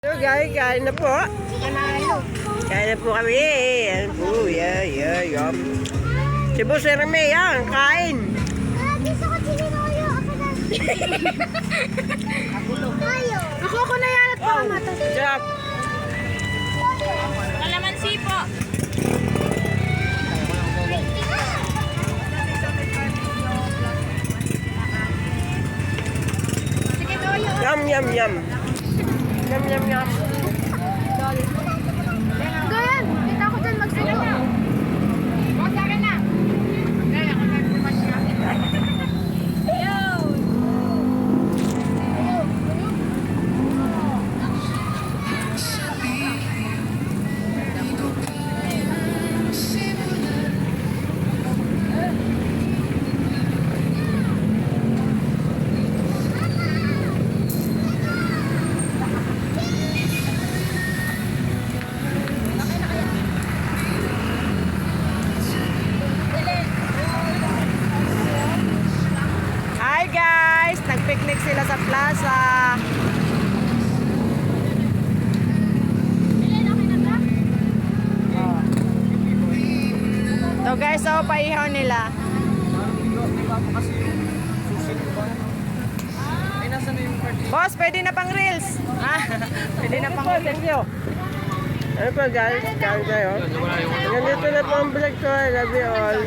So guys, kain na po. Kain na po kami. Yan po, yum. Si Boss Herme, yan, kain. Gusto ko chininoyo. Ako na yan at pamata. Sarap. Kalamansi po. Sige, toyo. Yum, yum, yum. Yum, yum, yum. Ganyan, kita ko dyan magsulo. Huwag sa akin na. Kaya ako nagpumas niya. Hi guys! Nag-picnic sila sa plaza. So guys, so paihaw nila. Boss, pwede na pang reels. Pwede na pang reels. Thank you. Ano po guys? Kain tayo. Ganito na po ang vlog ko. I love you all.